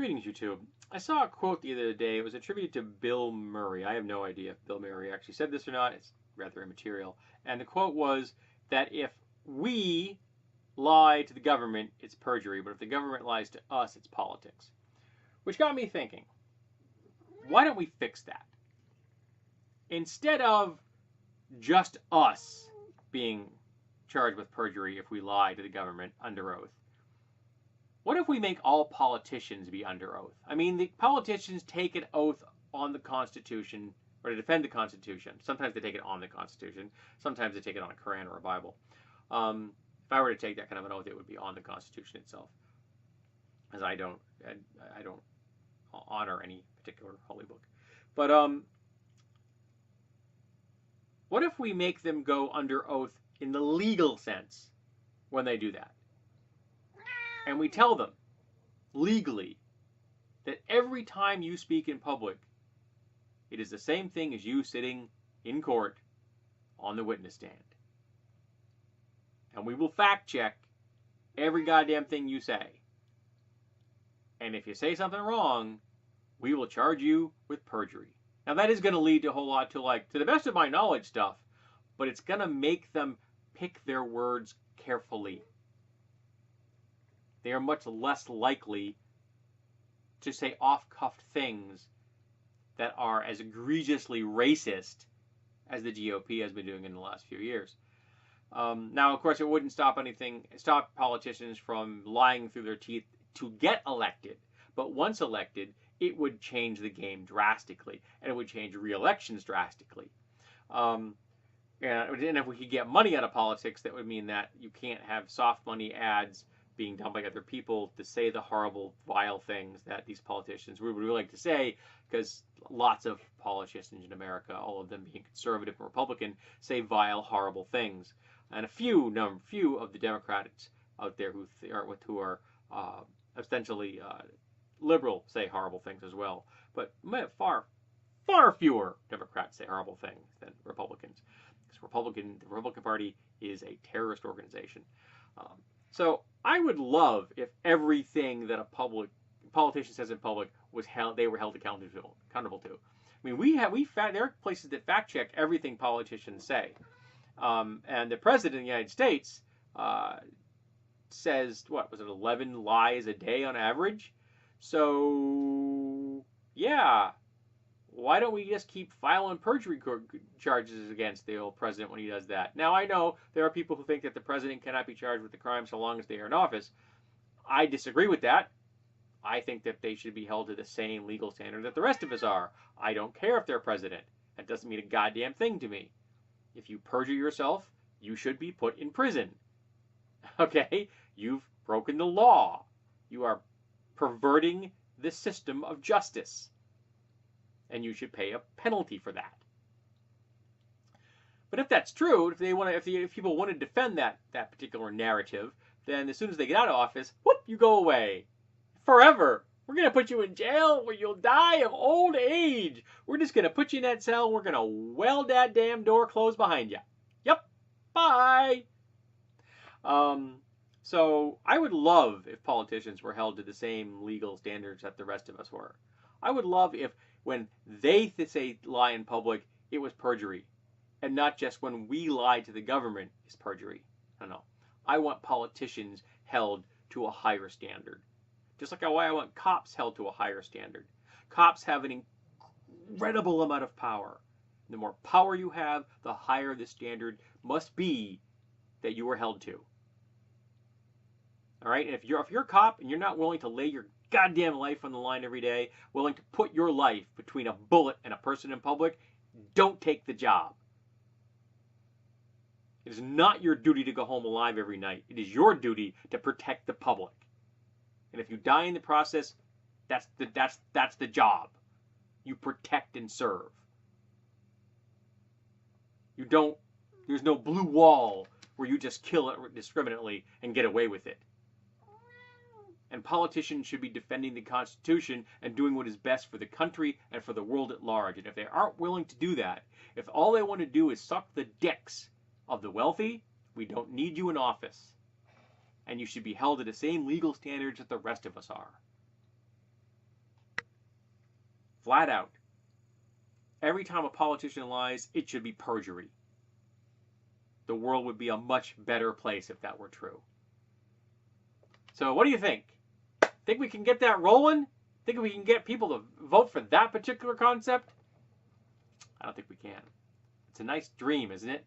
Greetings, YouTube. I saw a quote the other day. It was attributed to Bill Murray. I have no idea if Bill Murray actually said this or not. It's rather immaterial. And the quote was that if we lie to the government, it's perjury, but if the government lies to us, it's politics. Which got me thinking, why don't we fix that? Instead of just us being charged with perjury if we lie to the government under oath, what if we make all politicians be under oath? I mean, the politicians take an oath on the Constitution, or to defend the Constitution. Sometimes they take it on the Constitution. Sometimes they take it on a Quran or a Bible. If I were to take that kind of an oath, it would be on the Constitution itself, as I don't honor any particular holy book. But what if we make them go under oath in the legal sense when they do that? And we tell them legally that every time you speak in public, it is the same thing as you sitting in court on the witness stand. And we will fact check every goddamn thing you say. And if you say something wrong, we will charge you with perjury. Now that is going to lead to a whole lot to, like, to the best of my knowledge stuff, but it's going to make them pick their words carefully. They are much less likely to say off-cuff things that are as egregiously racist as the GOP has been doing in the last few years. Now, of course, it wouldn't stop politicians from lying through their teeth to get elected. But once elected, it would change the game drastically, and it would change re-elections drastically. And if we could get money out of politics, that would mean that you can't have soft money ads being done by other people to say the horrible, vile things that these politicians would really like to say, because lots of politicians in America, all of them being conservative and Republican, say vile, horrible things. And a few of the Democrats out there who are ostensibly liberal say horrible things as well. But far fewer Democrats say horrible things than Republicans. Because the Republican Party is a terrorist organization. So I would love if everything that a politician says in public they were held accountable to. I mean, there are places that fact check everything politicians say, and the president of the United States says, what was it, 11 lies a day on average? So yeah, why don't we just keep filing perjury charges against the old president when he does that? Now, I know there are people who think that the president cannot be charged with the crime so long as they are in office. I disagree with that. I think that they should be held to the same legal standard that the rest of us are. I don't care if they're president. That doesn't mean a goddamn thing to me. If you perjure yourself, you should be put in prison. Okay? You've broken the law. You are perverting the system of justice. And you should pay a penalty for that. But if that's true, if people want to defend that particular narrative, then as soon as they get out of office, whoop, you go away. Forever. We're going to put you in jail where you'll die of old age. We're just going to put you in that cell. We're going to weld that damn door closed behind you. Yep. Bye. So I would love if politicians were held to the same legal standards that the rest of us were. I would love if when they say lie in public, it was perjury. And not just when we lie to the government is perjury. No. I want politicians held to a higher standard. Just like I want cops held to a higher standard. Cops have an incredible amount of power. The more power you have, the higher the standard must be that you are held to. All right? And if you're a cop and you're not willing to lay your goddamn life on the line every day, willing to put your life between a bullet and a person in public, don't take the job. It is not your duty to go home alive every night. It is your duty to protect the public. And if you die in the process, that's the job. You protect and serve. There's no blue wall where you just kill it indiscriminately and get away with it. And politicians should be defending the Constitution and doing what is best for the country and for the world at large. And if they aren't willing to do that, if all they want to do is suck the dicks of the wealthy, we don't need you in office. And you should be held to the same legal standards that the rest of us are. flat out. Every time a politician lies, it should be perjury. The world would be a much better place if that were true. So what do you think? Think we can get that rolling? Think we can get people to vote for that particular concept? I don't think we can. It's a nice dream, isn't it?